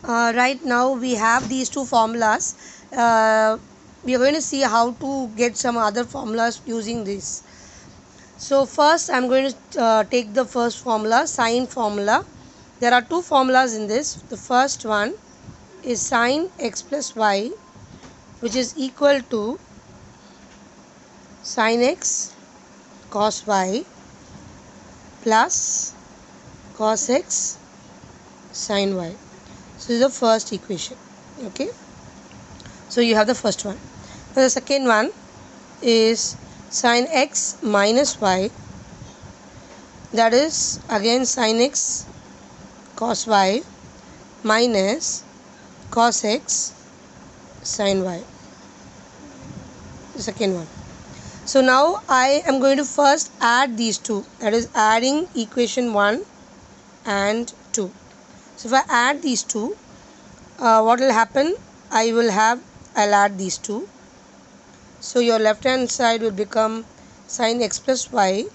Right now we have these two formulas. We are going to see how to get some other formulas using this. So first I'm going to take the first formula, sine formula. There are two formulas in this. The first one is sine x plus y, which is equal to sine x cos y plus cos x sin y. So this is the first equation. Okay. So you have the first one. Now the second one is sin x minus y, that is again sin x cos y minus cos x sin y, the second one. So now I am going to first add these two, that is adding equation 1 and 2. So if I add these two, what will happen? I'll add these two. So your left hand side will become sin x plus y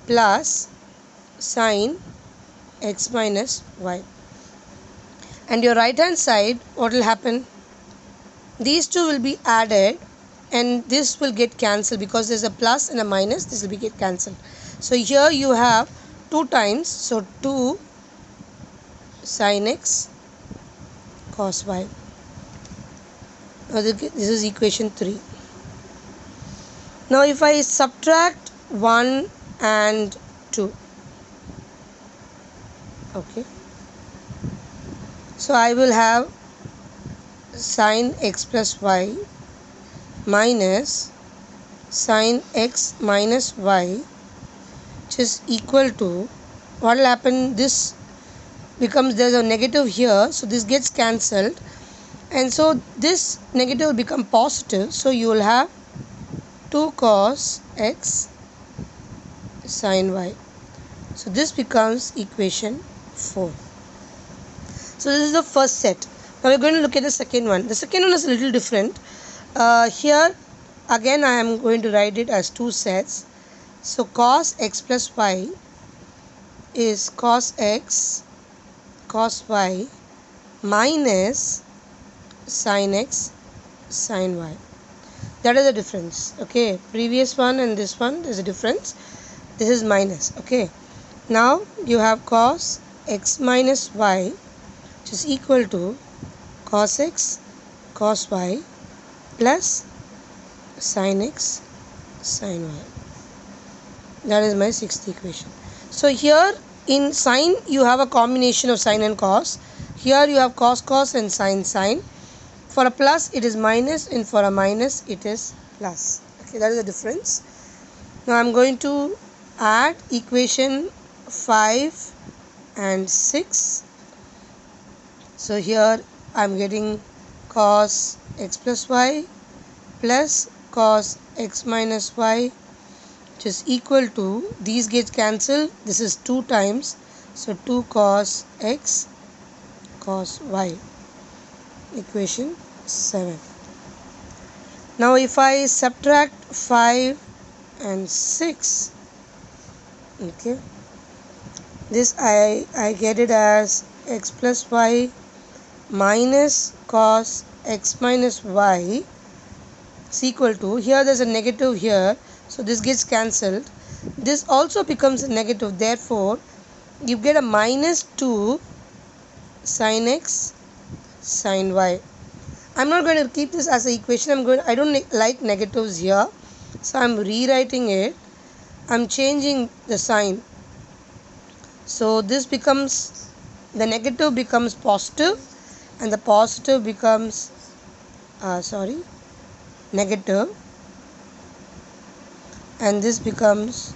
plus sin x minus y. And your right hand side, what will happen? These two will be added and this will get cancelled because there's a plus and a minus. This will be get cancelled. So here you have 2 times. So 2 sin x cos y. Now this is equation 3. Now if I subtract 1 and 2, okay, so I will have sin x plus y minus sin x minus y, which is equal to, what will happen? This becomes, there's a negative here, so this gets cancelled, and so this negative will become positive. So you will have 2 cos x sin y. So this becomes equation 4. So this is the first set. Now we're going to look at the second one. The second one is a little different. Here again I am going to write it as 2 sets. So cos x plus y is cos x cos y minus sin x sin y. That is the difference. Okay, previous one and this one, there's a difference. This is minus. Okay, now you have cos x minus y, which is equal to cos x cos y plus sin x sin y. That is my sixth equation. So here in sine you have a combination of sine and cos. Here you have cos cos and sin sin. For a plus it is minus, and for a minus it is plus. Okay, that is the difference. Now I am going to add equation 5 and 6. So here I am getting cos x plus y plus cos x minus y, which is equal to, these get cancelled, this is 2 times, so 2 cos x cos y, equation 7. Now if I subtract 5 and 6, okay, this I get it as x plus y minus cos x minus y is equal to, here there's a negative here, so this gets cancelled, this also becomes a negative, therefore you get a minus 2 sin x sin y. I'm not going to keep this as an equation. I don't like negatives here, so I'm rewriting it. I'm changing the sign. So this becomes, the negative becomes positive and the positive becomes negative, and this becomes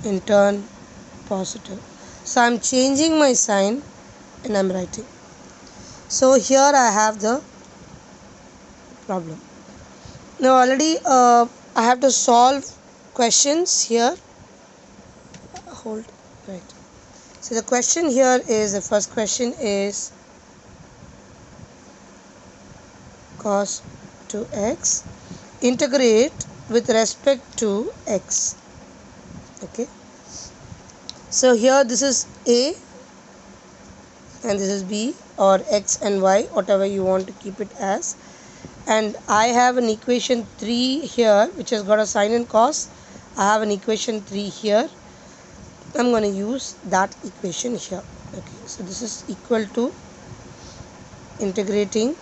in turn positive. So I'm changing my sign and I'm writing. So here I have the problem. Now already I have to solve questions here. Hold, right. So the question here is, the first question is cos 2x integrate with respect to x. Okay. So here this is A and this is B. or x and y, whatever you want to keep it as. And I have an equation 3 here which has got a sine and cos. I have an equation 3 here. I'm going to use that equation here. Okay, so this is equal to integrating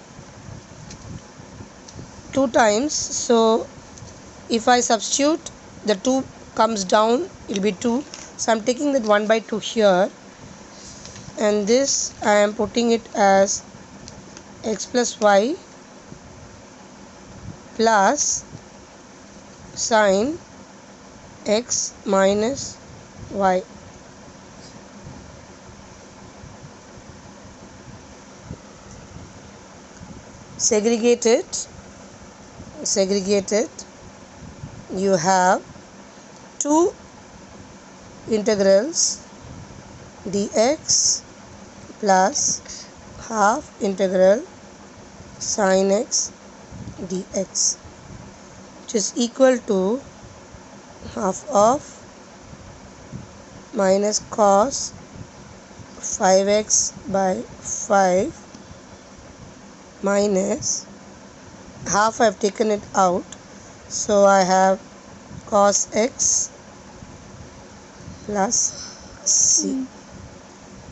2 times. So if I substitute, the 2 comes down, it will be 2. So I'm taking that 1 by 2 here, and this I am putting it as x plus y plus sine x minus y. Segregate it. You have 2 integrals dx plus half integral sin x dx, which is equal to half of minus cos 5x by 5 minus half. I have taken it out, so I have cos x plus c.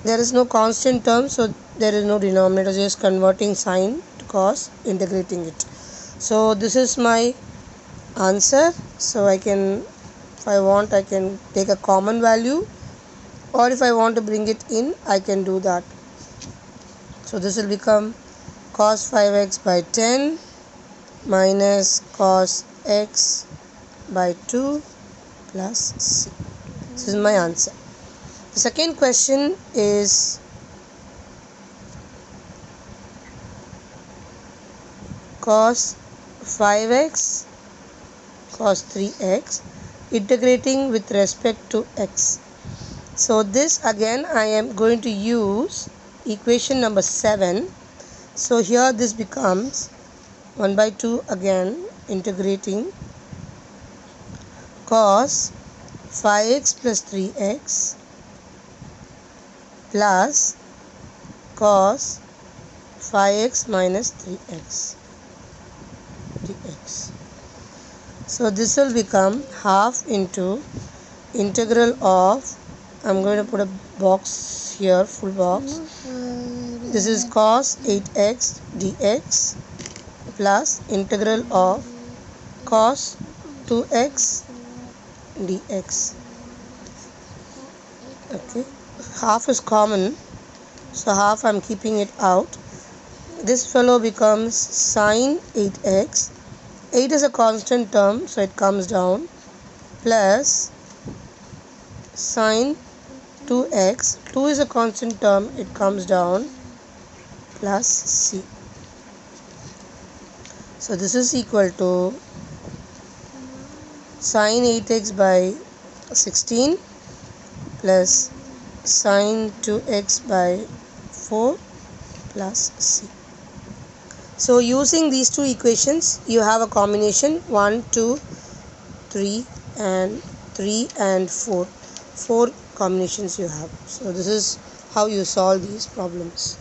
There is no constant term, so there is no denominator, just converting sine to cos, integrating it. So this is my answer. So I can, if I want, I can take a common value, or if I want to bring it in, I can do that. So this will become cos 5x by 10 minus cos x by 2 plus c. This is my answer. The second question is cos 5x cos 3x integrating with respect to x. So this again I am going to use equation number 7. So here this becomes 1 by 2 again integrating cos 5x plus 3x plus cos 5x minus 3x dx. So this will become half into integral of, I'm going to put a box here, full box. This is cos 8x dx plus integral of cos 2x dx. Okay, half is common, so half I'm keeping it out. This fellow becomes sine 8x. 8 is a constant term, so it comes down, plus sine 2x. 2 is a constant term, it comes down, plus c. So this is equal to sine 8x by 16 plus sine 2x by 4 plus c. So using these two equations, you have a combination 1, 2, 3 and 4. 4 combinations you have. So this is how you solve these problems.